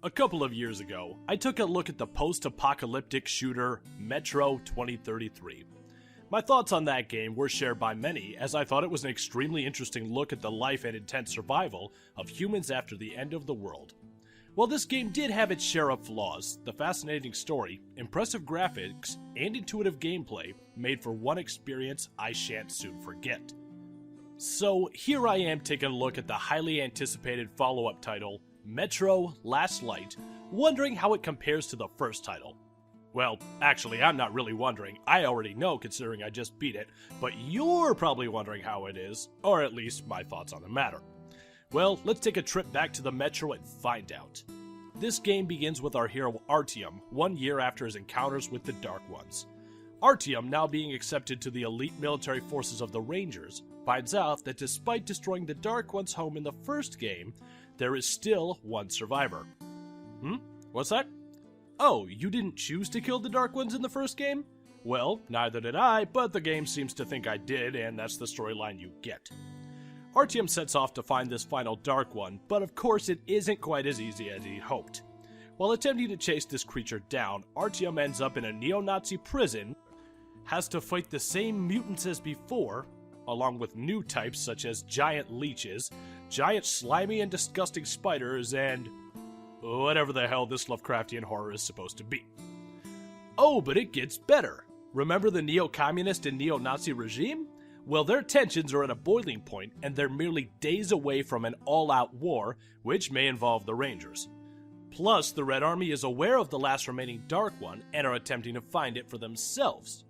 A couple of years ago, I took a look at the post-apocalyptic shooter Metro 2033. My thoughts on that game were shared by many, as I thought it was an extremely interesting look at the life and intense survival of humans after the end of the world. While this game did have its share of flaws, the fascinating story, impressive graphics, and intuitive gameplay made for one experience I shan't soon forget. So here I am taking a look at the highly anticipated follow-up title, Metro Last Light, wondering how it compares to the first title. Well, actually, I'm not really wondering. I already know, considering I just beat it, but you're probably wondering how it is, or at least my thoughts on the matter. Well, let's take a trip back to the Metro and find out. This game begins with our hero Artyom, 1 year after his encounters with the Dark Ones. Artyom, now being accepted to the elite military forces of the Rangers, finds out that despite destroying the Dark Ones' home in the first game, there is still one survivor. What's that? Oh, you didn't choose to kill the Dark Ones in the first game? Well, neither did I, but the game seems to think I did, and that's the storyline you get. Artyom sets off to find this final Dark One, but of course it isn't quite as easy as he hoped. While attempting to chase this creature down, Artyom ends up in a neo-Nazi prison, has to fight the same mutants as before, along with new types such as giant leeches, giant slimy and disgusting spiders, and whatever the hell this Lovecraftian horror is supposed to be. Oh, but it gets better. Remember the neo-communist and neo-Nazi regime? Well, their tensions are at a boiling point, and they're merely days away from an all-out war, which may involve the Rangers. Plus, the Red Army is aware of the last remaining Dark One and are attempting to find it for themselves.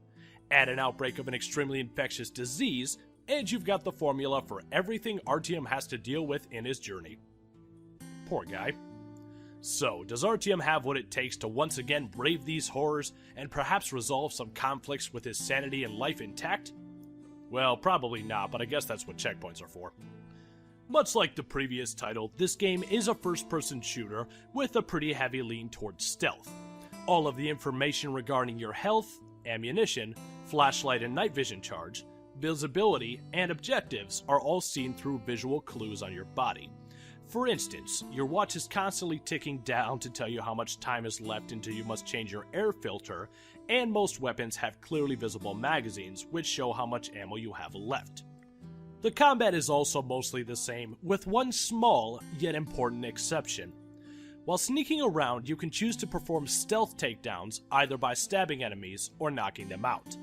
Add an outbreak of an extremely infectious disease, and you've got the formula for everything Artyom has to deal with in his journey. Poor guy. So, does Artyom have what it takes to once again brave these horrors and perhaps resolve some conflicts with his sanity and life intact? Well, probably not, but I guess that's what checkpoints are for. Much like the previous title, this game is a first-person shooter with a pretty heavy lean towards stealth. All of the information regarding your health, ammunition, flashlight and night vision charge, visibility, and objectives are all seen through visual clues on your body. For instance, your watch is constantly ticking down to tell you how much time is left until you must change your air filter, and most weapons have clearly visible magazines, which show how much ammo you have left. The combat is also mostly the same, with one small yet important exception. While sneaking around, you can choose to perform stealth takedowns either by stabbing enemies or knocking them out.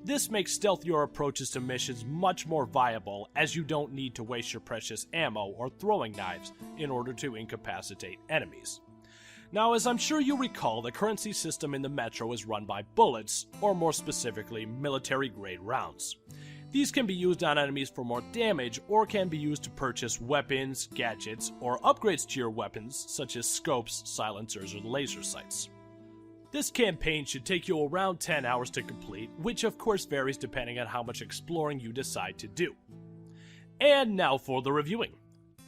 This makes stealthier approaches to missions much more viable, as you don't need to waste your precious ammo or throwing knives in order to incapacitate enemies. Now, as I'm sure you recall, the currency system in the Metro is run by bullets, or more specifically, military-grade rounds. These can be used on enemies for more damage, or can be used to purchase weapons, gadgets, or upgrades to your weapons, such as scopes, silencers, or laser sights. This campaign should take you around 10 hours to complete, which of course varies depending on how much exploring you decide to do. And now for the reviewing.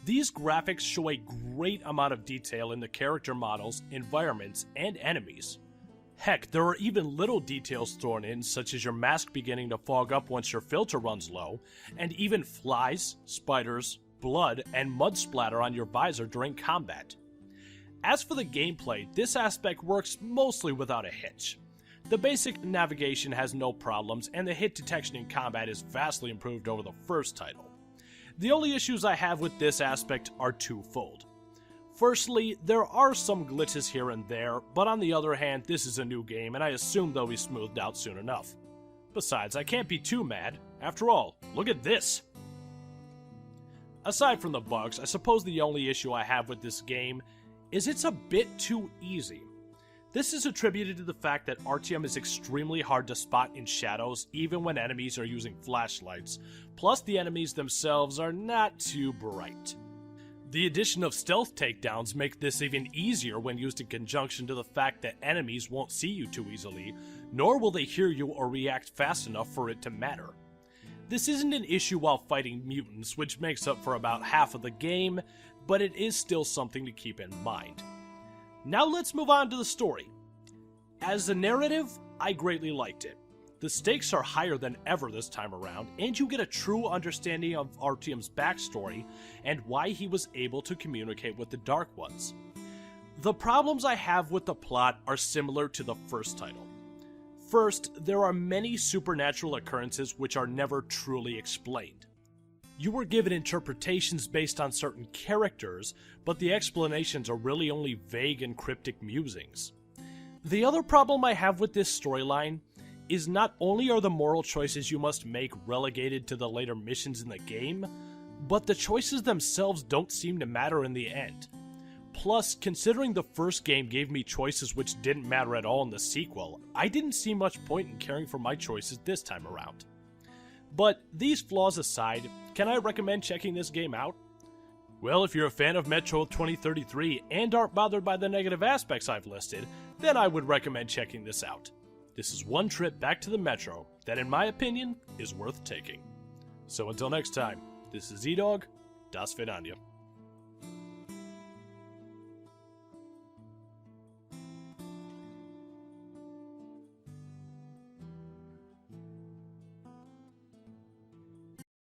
These graphics show a great amount of detail in the character models, environments, and enemies. Heck, there are even little details thrown in, such as your mask beginning to fog up once your filter runs low, and even flies, spiders, blood, and mud splatter on your visor during combat. As for the gameplay, this aspect works mostly without a hitch. The basic navigation has no problems, and the hit detection in combat is vastly improved over the first title. The only issues I have with this aspect are twofold. Firstly, there are some glitches here and there, but on the other hand, this is a new game, and I assume they'll be smoothed out soon enough. Besides, I can't be too mad. After all, look at this! Aside from the bugs, I suppose the only issue I have with this game is it's a bit too easy. This is attributed to the fact that Artyom is extremely hard to spot in shadows even when enemies are using flashlights, plus the enemies themselves are not too bright. The addition of stealth takedowns make this even easier when used in conjunction to the fact that enemies won't see you too easily, nor will they hear you or react fast enough for it to matter. This isn't an issue while fighting mutants, which makes up for about half of the game, but it is still something to keep in mind. Now let's move on to the story. As a narrative, I greatly liked it. The stakes are higher than ever this time around, and you get a true understanding of Artyom's backstory and why he was able to communicate with the Dark Ones. The problems I have with the plot are similar to the first title. First, there are many supernatural occurrences which are never truly explained. You were given interpretations based on certain characters, but the explanations are really only vague and cryptic musings. The other problem I have with this storyline is not only are the moral choices you must make relegated to the later missions in the game, but the choices themselves don't seem to matter in the end. Plus, considering the first game gave me choices which didn't matter at all in the sequel, I didn't see much point in caring for my choices this time around. But these flaws aside, can I recommend checking this game out? Well, if you're a fan of Metro 2033 and aren't bothered by the negative aspects I've listed, then I would recommend checking this out. This is one trip back to the Metro that, in my opinion, is worth taking. So until next time, this is E-Dog, Das Vidania.